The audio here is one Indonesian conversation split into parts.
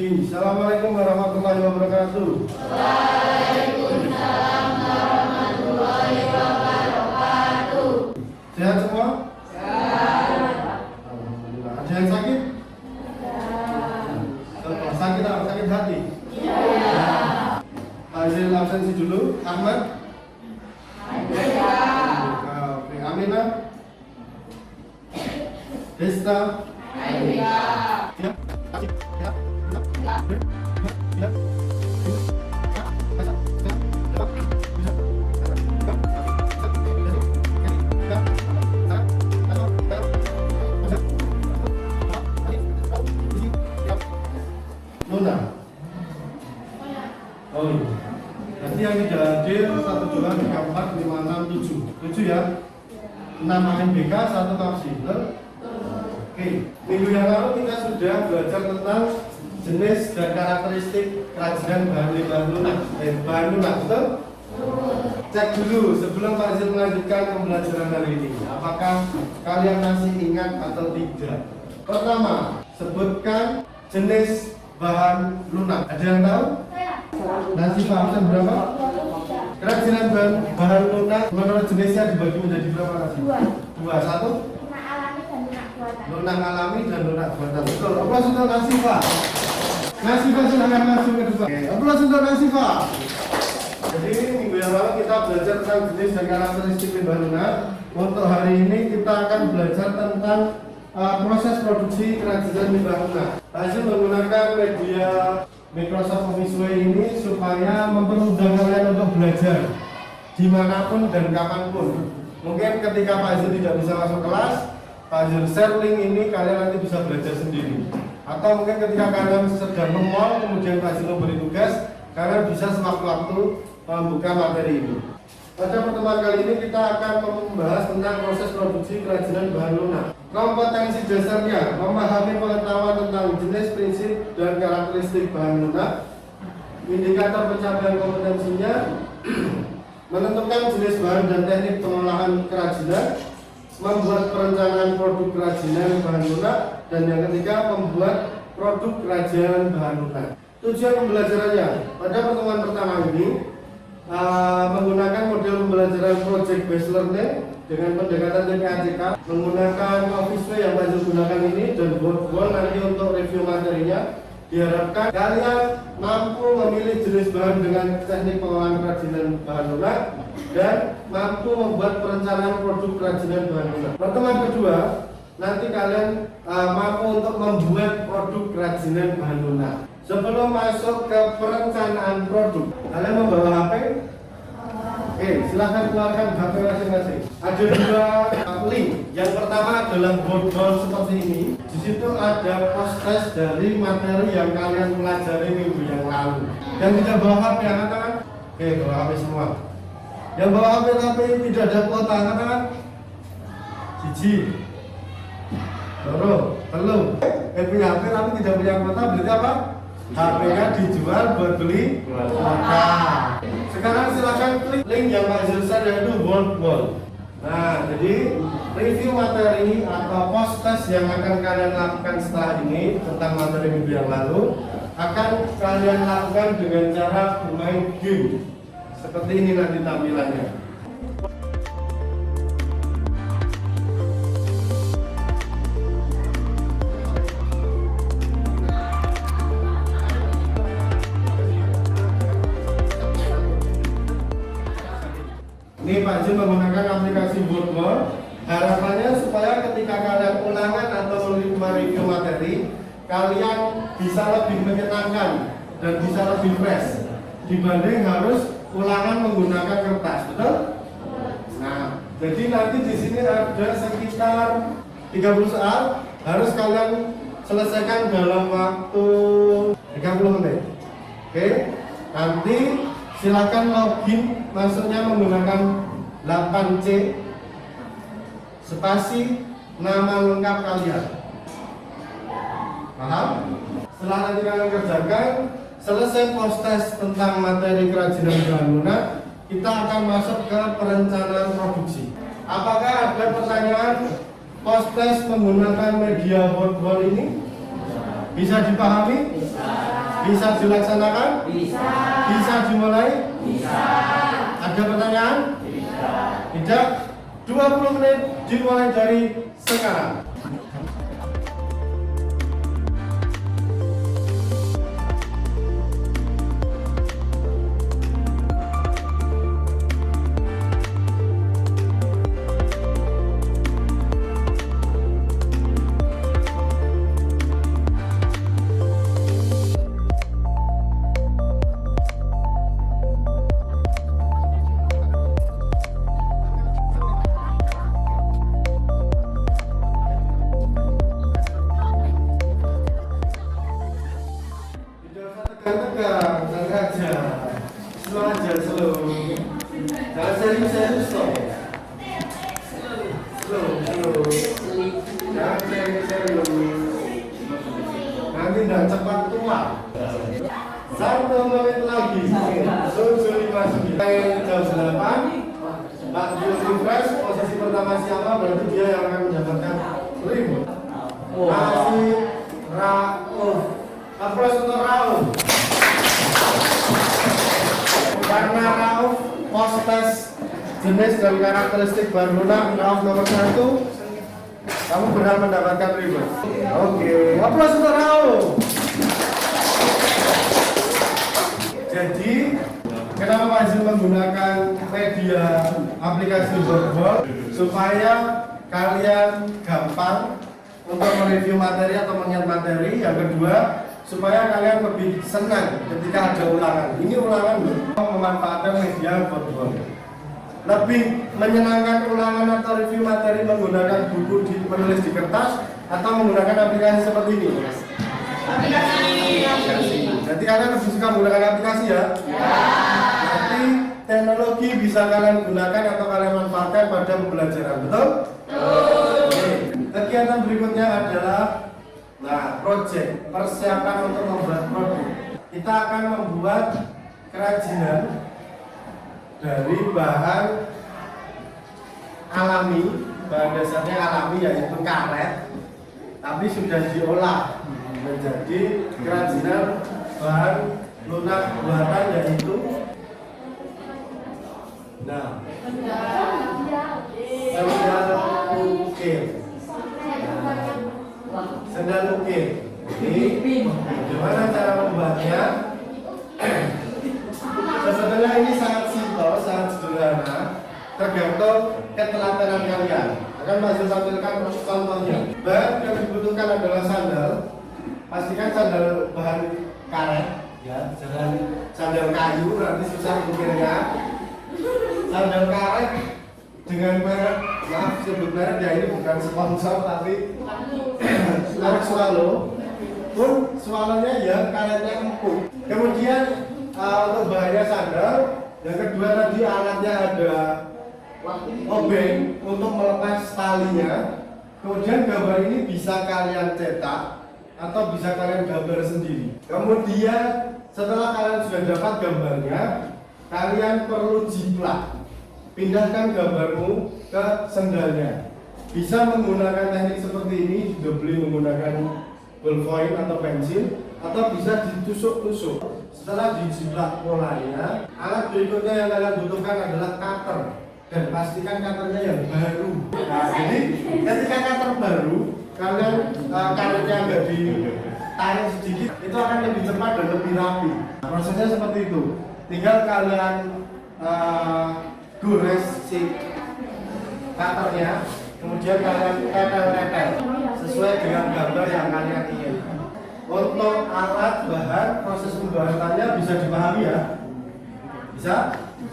tinggi. Assalamualaikum warahmatullahi wabarakatuh. Waalaikumsalam warahmatullahi wabarakatuh. Sehat semua? Sehat. Alhamdulillah. Ada yang sakit? Sakit apa? Sakit hati? Iya. Hasil absensi dulu. Ahmad? Iya. Oke. Aminah? Desta? Iya. Ya. Ya. Ya. Luna. Oh iya. Nanti yang tidak hadir 1, 2, 3, 4, 5, 6, 7. 7 ya. 6 AMBK, 1 kapsi. Betul? Oke. Minggu yang lalu kita sudah belajar tentang jenis dan karakteristik kerajinan bahan limbah lunak. Bahan lunak, betul? Cek dulu sebelum Pak Zil melanjutkan pembelajaran hari ini. Apakah kalian masih ingat atau tidak? Pertama, sebutkan jenis bahan lunak. Ada yang tahu? Nasi absen berapa? Kerajinan bahan lunak menurut jenisnya dibagi menjadi berapa nasi? Dua. Satu? Lunak alami dan lunak buatan. Betul. Aplaus untuk Nasifa. Nasifa silahkan masuk ke depan. Aplaus untuk Nasifa. Jadi minggu yang lalu kita belajar tentang jenis dan karakteristik limbah lunak. Untuk hari ini kita akan belajar tentang proses produksi kerajinan limbah lunak. Hasil menggunakan media Microsoft Office ini supaya mempermudah kalian untuk belajar dimanapun dan kapanpun. Mungkin ketika Pak Zul tidak bisa masuk kelas, Pak Zul share link ini, kalian nanti bisa belajar sendiri. Atau mungkin ketika kalian sedang nge-mall, kemudian Pak Zul memberi tugas, kalian bisa sewaktu-waktu membuka materi ini. Pada pertemuan kali ini kita akan membahas tentang proses produksi kerajinan bahan lunak. Kompetensi dasarnya, memahami pengetahuan tentang jenis, prinsip, dan karakteristik bahan lunak. Indikator pencapaian kompetensinya, menentukan jenis bahan dan teknik pengolahan kerajinan, membuat perencanaan produk kerajinan bahan lunak, dan yang ketiga membuat produk kerajinan bahan lunak. Tujuan pembelajarannya, pada pertemuan pertama ini menggunakan model pembelajaran project based learning dengan pendekatan TPACK, menggunakan Office yang Pak Zul gunakan ini dan board nanti untuk review materinya. Diharapkan kalian mampu memilih jenis bahan dengan teknik pengolahan kerajinan bahan lunak dan mampu membuat perencanaan produk kerajinan bahan lunak. Pertemuan kedua, nanti kalian mampu untuk membuat produk kerajinan bahan lunak. Sebelum masuk ke perencanaan produk, kalian membawa HP? Oke, silahkan keluarkan HP masing-masing. Ada dua link. Yang pertama adalah board seperti ini. Di situ ada post-test dari materi yang kalian pelajari minggu yang lalu. Yang tidak bawa HP, angkat tangan. Oke, bawa HP semua. Yang bawa HP tapi tidak ada kuota, angkat tangan. Siji. Baru, belum. Punya HP tapi tidak punya kuota, berarti apa? HP-nya dijual buat beli kuota. Sekarang silakan klik link yang Pak Zul share, yaitu board. Nah, jadi review materi atau post test yang akan kalian lakukan setelah ini tentang materi minggu yang lalu akan kalian lakukan dengan cara bermain game. Seperti ini nanti tampilannya. Ini Pak Zul menggunakan aplikasi Boardwall. Harapannya supaya ketika kalian ulangan atau mereview materi, kalian bisa lebih menyenangkan dan bisa lebih fresh dibanding harus ulangan menggunakan kertas, betul? Nah, jadi nanti di sini ada sekitar 30 soal harus kalian selesaikan dalam waktu 30 menit. Oke, nanti silakan login, masuknya menggunakan 8C spasi nama lengkap kalian. Paham? Setelah nanti kalian kerjakan, selesai post test tentang materi kerajinan bahan lunak, kita akan masuk ke perencanaan produksi. Apakah ada pertanyaan post test menggunakan media board ini? Bisa dipahami? Bisa. Bisa dilaksanakan? Bisa. Bisa dimulai? Bisa. Ada pertanyaan? Bisa. Tidak? 20 menit dimulai dari sekarang. Tegang, tenang aja, slow aja, slow. Jangan serius loh. Slow. Jangan serius. Nanti nggak cepat tua. 1 menit lagi. Susul dimasuki. Jam 8. Pak Jul refresh. Posisi pertama siapa? Berarti dia yang akan mendapatkan remote. Masih Rauf. Aplaus untuk Rauf. Karena Rauf post test jenis dan karakteristik Barcelona Rauf nomor 1, kamu berhak mendapatkan reward. Oke, aplaus untuk Rauf. Jadi kenapa Pak Zul menggunakan media aplikasi Boardwalk? Supaya kalian gampang untuk mereview materi atau mengingat materi. Yang kedua, supaya kalian lebih senang ketika ada ulangan. Ini ulangan loh, memanfaatkan media Boardwalk. Lebih menyenangkan ulangan atau review materi menggunakan buku menulis di kertas atau menggunakan aplikasi seperti ini? Aplikasi. Jadi kalian lebih suka menggunakan aplikasi ya? Berarti teknologi bisa kalian gunakan atau kalian manfaatkan pada pembelajaran, betul? Oke. Kegiatan berikutnya adalah project, persiapan untuk membuat produk. Kita akan membuat kerajinan dari bahan alami, bahan dasarnya alami yaitu karet, tapi sudah diolah menjadi kerajinan bahan lunak buatan yaitu sendal ukir. Ini gimana cara membuatnya? Sebetulnya ini sangat simpel, sangat sederhana, tergantung ketelatenan kalian. Akan masih tampilkan contohnya. Bahan yang dibutuhkan adalah sandal. Pastikan sandal bahan karet, ya, jangan sandal kayu, nanti susah ukirnya. Sandal karet dengan merek, maaf sebut merek ya, ini bukan sponsor tapi merek Swallow. Pun swallow-nya ya karetnya empuk. Kemudian untuk bahannya sandal, yang kedua tadi alatnya ada obeng untuk melepas talinya. Kemudian gambar ini bisa kalian cetak atau bisa kalian gambar sendiri. Kemudian setelah kalian sudah dapat gambarnya, kalian perlu jiplak. Pindahkan gambarmu ke sendalnya. Bisa menggunakan teknik seperti ini, juga beli menggunakan ballpoint atau pensil, atau bisa ditusuk-tusuk. Setelah dijiplak polanya, alat berikutnya yang kalian butuhkan adalah cutter. Dan pastikan cutternya yang baru. Nah, jadi ketika cutter baru, kalian karetnya agak ditarik sedikit, itu akan lebih cepat dan lebih rapi. Prosesnya seperti itu. Tinggal kalian gores si cutternya, kemudian kalian tetel-tetel sesuai dengan gambar yang kalian ingin. Untuk alat bahan, proses pembuatannya bisa dipahami ya? Bisa?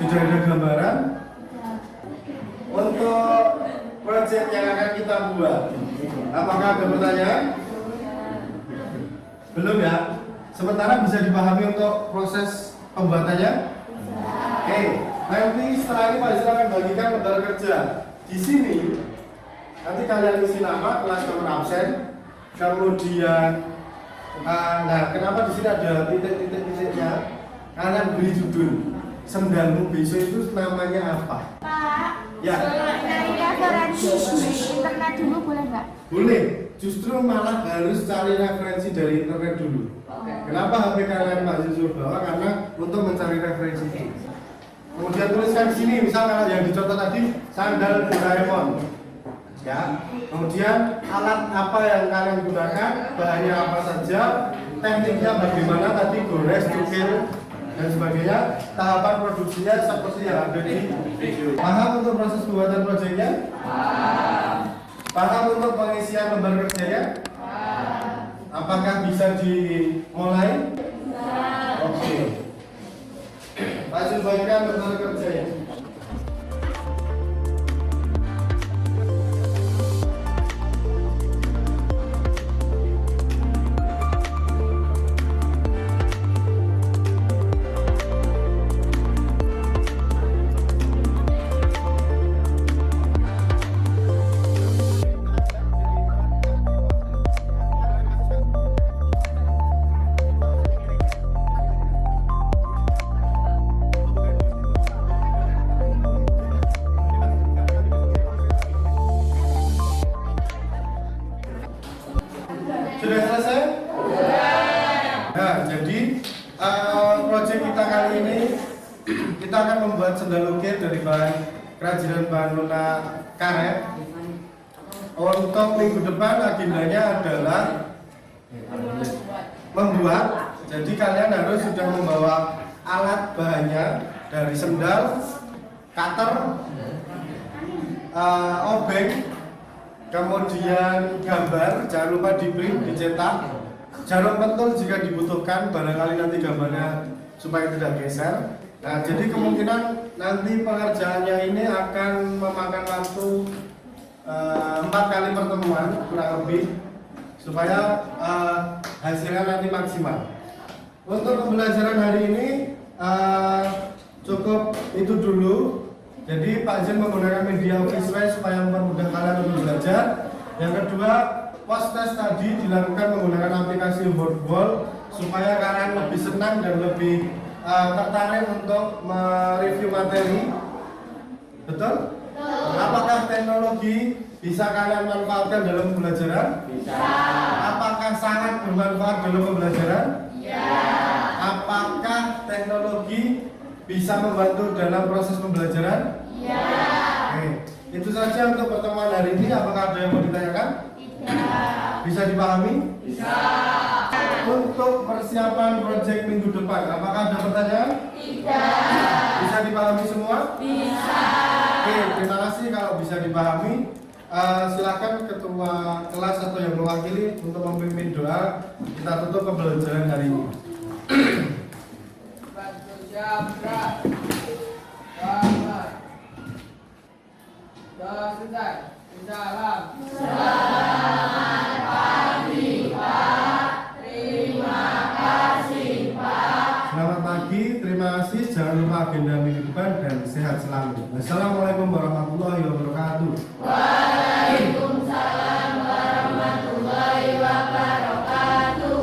Sudah ada gambaran? Untuk project yang akan kita buat, apakah ada pertanyaan? Belum ya? Sementara bisa dipahami untuk proses pembuatannya? Oke, nanti setelah ini Pak Zul akan bagikan lembar kerja. Di sini nanti kalian isi nama, kelas nomor absen, kemudian kenapa di sini ada titik-titiknya? Kalian beri judul sendalmu besok itu namanya apa? Pak, ya. dari referensi internet dulu boleh nggak? Boleh. justru malah harus cari referensi dari internet dulu. Kenapa HP kalian Pak suruh bawa? Karena untuk mencari referensi itu. Kemudian tuliskan di sini, misalnya yang dicontoh tadi sandal Doraemon. Ya. Kemudian alat apa yang kalian gunakan, bahannya apa saja, tekniknya bagaimana tadi gores, cukil dan sebagainya. Tahapan produksinya seperti yang ada di video. Paham untuk proses pembuatan proyeknya? Paham untuk pengisian lembar kerjanya? Apakah bisa dimulai? Oke. Hasil bagian lembar kerjanya. Sudah selesai? Nah, jadi proyek kita kali ini kita akan membuat sendal ukir dari bahan kerajinan bahan lunak karet. Untuk minggu depan agendanya adalah membuat. Jadi kalian harus sudah membawa alat bahannya dari sendal, cutter, obeng, kemudian gambar, jangan lupa di print, dicetak, jarum pentul jika dibutuhkan, barangkali nanti gambarnya supaya tidak geser. Nah, jadi kemungkinan nanti pengerjaannya ini akan memakan waktu 4 kali pertemuan kurang lebih supaya hasilnya nanti maksimal. Untuk pembelajaran hari ini cukup itu dulu. Jadi Pak Jen menggunakan media visual supaya mempermudah kalian untuk belajar. Yang kedua, post test tadi dilakukan menggunakan aplikasi Wordwall supaya kalian lebih senang dan lebih tertarik untuk mereview materi. Betul? Apakah teknologi bisa kalian manfaatkan dalam pembelajaran? Bisa. Apakah sangat bermanfaat dalam pembelajaran? Ya. Apakah teknologi bisa membantu dalam proses pembelajaran? Ya. Oke, itu saja untuk pertemuan hari ini. Apakah ada yang mau ditanyakan? Tidak. Bisa dipahami? Bisa. Untuk persiapan proyek minggu depan, apakah ada pertanyaan? Tidak. Bisa dipahami semua? Bisa. Oke, terima kasih kalau bisa dipahami. Silakan ketua kelas atau yang mewakili untuk memimpin doa. Kita tutup pembelajaran hari ini. Selamat pagi, Pak. Terima kasih, Pak. Selamat pagi, terima kasih. Jangan lupa agenda minggu depan dan sehat selalu. Assalamualaikum warahmatullahi wabarakatuh. Waalaikumsalam warahmatullahi wabarakatuh.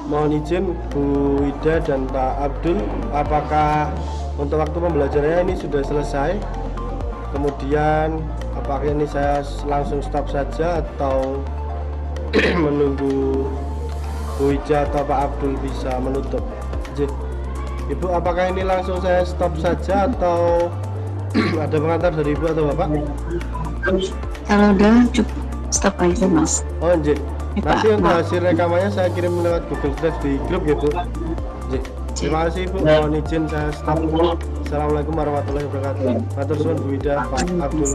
Mohon izin Bu Ida dan Pak Abdul, apakah untuk waktu pembelajarannya ini sudah selesai? Kemudian apakah ini saya langsung stop saja atau menunggu Bu Ida atau Pak Abdul bisa menutup? Ibu, apakah ini langsung saya stop saja atau ada pengantar dari Ibu atau Bapak? Kalau udah cukup stop aja Mas. Oh, J. Ya, Nanti Pak. untuk hasil rekamannya saya kirim lewat Google Drive di grup ya Bu. J. Terima kasih Bu. Mohon izin saya stop. Assalamualaikum warahmatullahi wabarakatuh. Matur suwun Bu Ida, Pak Abdul.